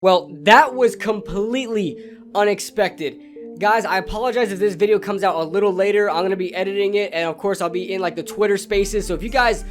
Well, that was completely unexpected. Guys, I apologize if this video comes out a little later. I'm going to be editing it, and of course, I'll be in like the Twitter Spaces. So if you guys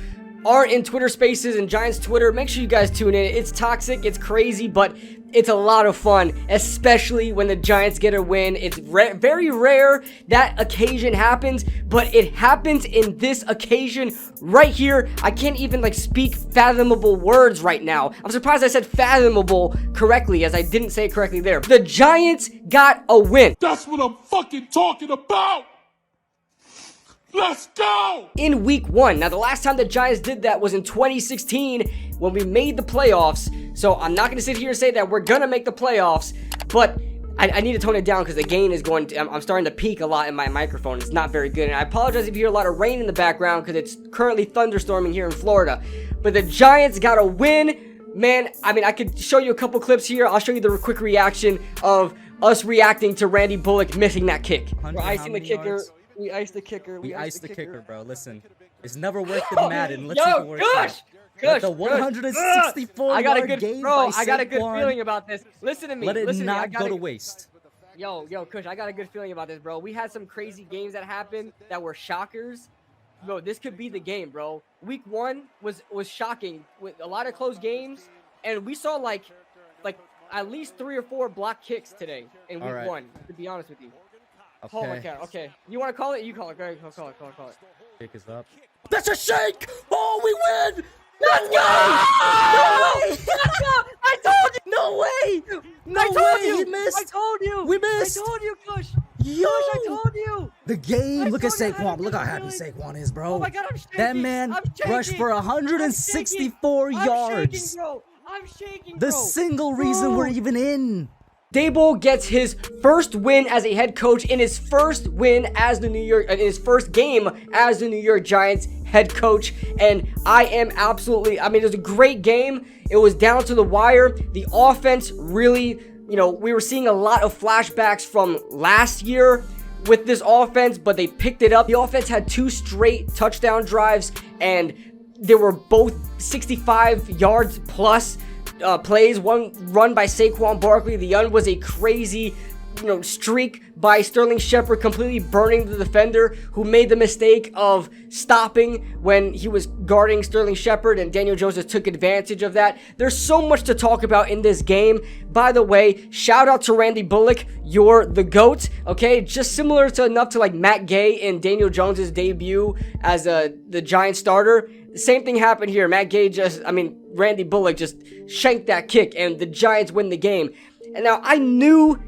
aren't in Twitter Spaces and Giants Twitter, make sure you guys tune in. It's toxic, it's crazy, but it's a lot of fun, especially when the Giants get a win. It's very rare that occasion happens, but it happens in this occasion right here. I can't even like speak fathomable words right now. I'm surprised I said fathomable correctly, as I didn't say it correctly there. The Giants got a win. That's what I'm fucking talking about. Let's go! In week 1. Now, the last time the Giants did that was in 2016 when we made the playoffs. So I'm not going to sit here and say that we're going to make the playoffs, but I need to tone it down because the gain is going to, I'm starting to peak a lot in my microphone. It's not very good. And I apologize if you hear a lot of rain in the background because it's currently thunderstorming here in Florida. But the Giants got a win. Man, I mean, I could show you a couple clips here. I'll show you the quick reaction of us reacting to Randy Bullock missing that kick. We're icing the kicker. Yards? We iced the kicker. We iced the kicker, bro. Listen, it's never worked in Madden. Let's Yo, work Kush! Kush! The 164 I got a yard good, game bro. by I got a good Saquon. feeling about this. Listen to me. Let it listen not to me. go to waste. Yo, Kush, I got a good feeling about this, bro. We had some crazy games that happened that were shockers. Bro, this could be the game, bro. Week 1 was shocking with a lot of close games, and we saw like at least 3 or 4 block kicks today in week 1. To be honest with you. Okay. Oh my god. Okay, you want to call it? You call it. Go ahead, call it. Kick is up. That's a shake! Oh, we win! Let's go! No way! Let's go! I told you! No way! No I told way! you! He missed! I told you! We missed! I told you, Kush! Yo! Kush, I told you! The game. I Look at told you I had Saquon. a Look how good happy feeling. Saquon is, bro. Oh my god, I'm shaking! That man I'm shaking. rushed for 164 yards. I'm shaking, bro. I'm shaking, bro. The single reason we're even in. Daboll gets his first win as a head coach in his first win as in his first game as the New York Giants head coach, and I am absolutely, I mean, it was a great game. It was down to the wire. The offense really, we were seeing a lot of flashbacks from last year with this offense, but they picked it up. The offense had 2 straight touchdown drives, and they were both 65 yards plus plays. One run by Saquon Barkley. The other was a crazy, streak by Sterling Shepard, completely burning the defender who made the mistake of stopping when he was guarding Sterling Shepard, and Daniel Jones just took advantage of that. There's so much to talk about in this game. By the way, shout out to Randy Bullock. You're the GOAT, okay? Just similar to enough to like Matt Gay in Daniel Jones's debut as the Giants starter. The same thing happened here. Randy Bullock just shanked that kick, and the Giants win the game. And now I knew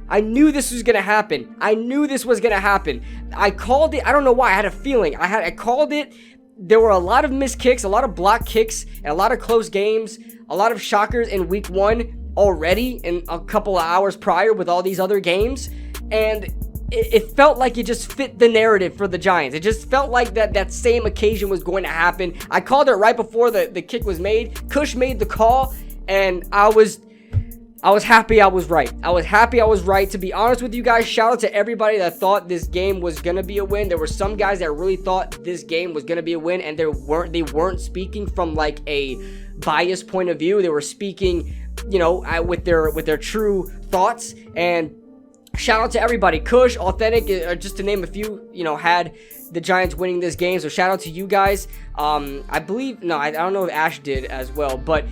this was gonna happen. I knew this was gonna happen. I called it. I don't know why. I had a feeling. I called it. There were a lot of missed kicks, a lot of block kicks, and a lot of close games, a lot of shockers in week 1 already, and a couple of hours prior with all these other games. And it felt like it just fit the narrative for the Giants. It just felt like that same occasion was going to happen. I called it right before the kick was made. Kush made the call, and I was happy I was right. I was happy I was right. To be honest with you guys, shout out to everybody that thought this game was going to be a win. There were some guys that really thought this game was going to be a win, and they weren't speaking from like a biased point of view. They were speaking, with their true thoughts. And shout out to everybody. Kush, Authentic, just to name a few, had the Giants winning this game. So shout out to you guys. I don't know if Ash did as well, but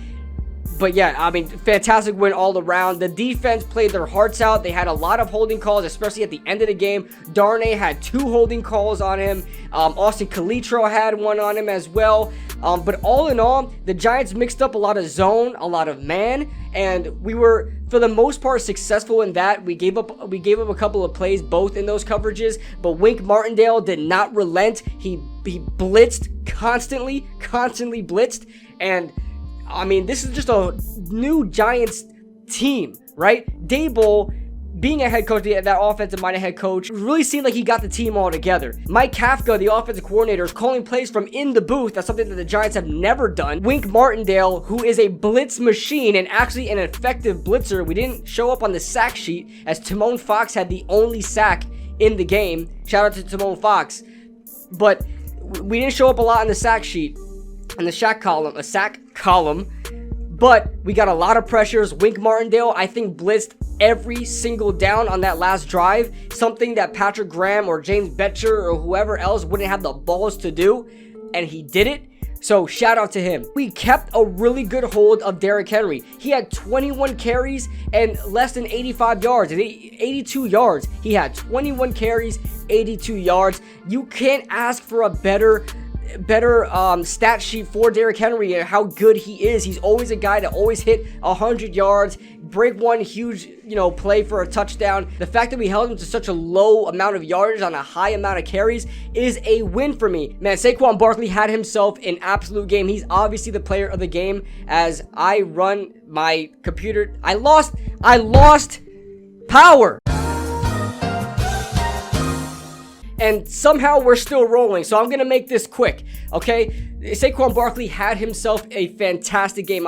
yeah, I mean, fantastic win all around. The defense played their hearts out. They had a lot of holding calls, especially at the end of the game. Darnay had 2 holding calls on him. Austin Calitro had one on him as well. But all in all, the Giants mixed up a lot of zone, a lot of man, and we were, for the most part, successful in that. We gave up a couple of plays, both in those coverages, but Wink Martindale did not relent. He blitzed constantly blitzed, and I mean, this is just a new Giants team, right? Daboll, being a head coach, that offensive-minded head coach, really seemed like he got the team all together. Mike Kafka, the offensive coordinator, is calling plays from in the booth. That's something that the Giants have never done. Wink Martindale, who is a blitz machine and actually an effective blitzer. We didn't show up on the sack sheet, as Timon Fox had the only sack in the game. Shout out to Timon Fox. But we didn't show up a lot on the sack sheet, in the sack column. But we got a lot of pressures. Wink Martindale, I think, blitzed every single down on that last drive, something that Patrick Graham or James Betcher or whoever else wouldn't have the balls to do, and he did it. So shout out to him. We kept a really good hold of Derrick Henry. He had 21 carries and less than 85 yards, 82 yards. He had 21 carries, 82 yards. You can't ask for a better stat sheet for Derrick Henry and how good he is. He's always a guy to always hit 100 yards, break one huge, play for a touchdown. The fact that we held him to such a low amount of yardage on a high amount of carries is a win for me. Man, Saquon Barkley had himself an absolute game. He's obviously the player of the game. As I run my computer, I lost power. And somehow we're still rolling, so I'm going to make this quick, okay? Saquon Barkley had himself a fantastic game.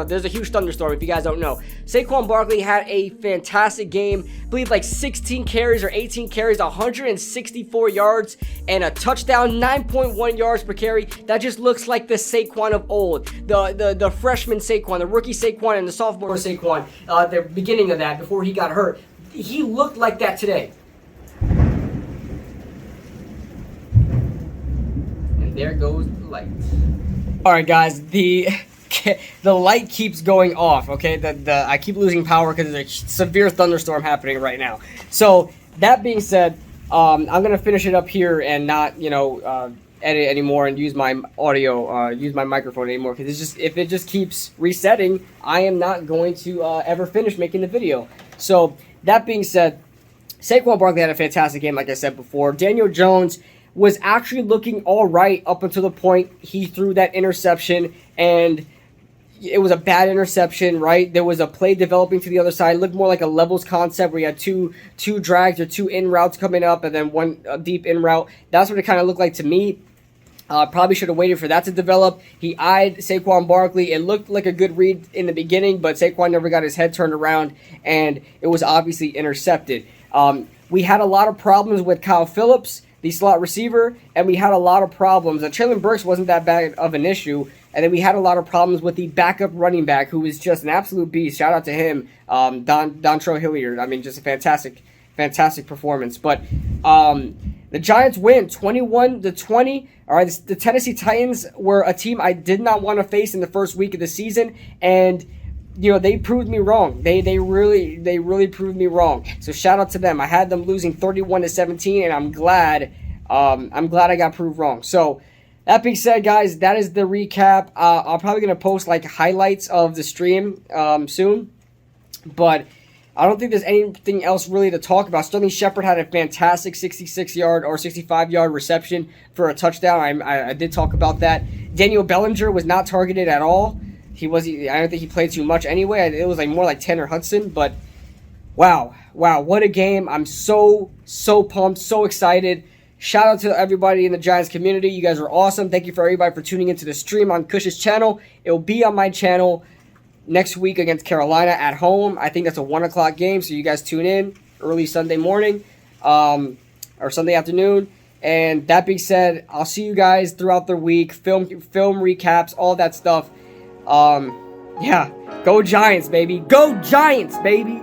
There's a huge thunderstorm if you guys don't know. Saquon Barkley had a fantastic game. I believe like 16 carries or 18 carries, 164 yards, and a touchdown, 9.1 yards per carry. That just looks like the Saquon of old. The freshman Saquon, the rookie Saquon, and the sophomore Saquon, the beginning of that, before he got hurt. He looked like that today. There goes the light. All right, guys, the light keeps going off. Okay, I keep losing power because there's a severe thunderstorm happening right now. So that being said, I'm gonna finish it up here and not edit anymore and use my audio, use my microphone anymore, because if it just keeps resetting, I am not going to ever finish making the video. So that being said, Saquon Barkley had a fantastic game, like I said before. Daniel Jones was actually looking all right up until the point he threw that interception, and it was a bad interception, right? There was a play developing to the other side. It looked more like a levels concept where you had two drags or two in routes coming up and then one deep in route. That's what it kind of looked like to me. Probably should have waited for that to develop. He eyed Saquon Barkley. It looked like a good read in the beginning, but Saquon never got his head turned around, and it was obviously intercepted. We had a lot of problems with Kyle Phillips, the slot receiver, and we had a lot of problems. Traylon Burks wasn't that bad of an issue, and then we had a lot of problems with the backup running back, who was just an absolute beast. Shout out to him, Dontrell Hilliard. I mean, just a fantastic performance. But the Giants win 21-20. All right, the Tennessee Titans were a team I did not want to face in the first week of the season, and they proved me wrong. They really proved me wrong. So shout out to them. I had them losing 31-17, and I'm glad I got proved wrong. So that being said, guys, that is the recap. I'm probably gonna post like highlights of the stream soon, but I don't think there's anything else really to talk about. Sterling Shepard had a fantastic 66-yard or 65-yard reception for a touchdown. I did talk about that. Daniel Bellinger was not targeted at all. I don't think he played too much anyway. It was like more like Tanner Hudson, but wow, what a game. I'm so pumped, so excited. Shout out to everybody in the Giants community. You guys are awesome. Thank you for everybody for tuning into the stream on Kush's channel. It will be on my channel next week against Carolina at home. I think that's a 1 o'clock game, so you guys tune in early Sunday morning or Sunday afternoon. And that being said, I'll see you guys throughout the week. Film recaps, all that stuff. Yeah, go Giants, baby. Go Giants, baby.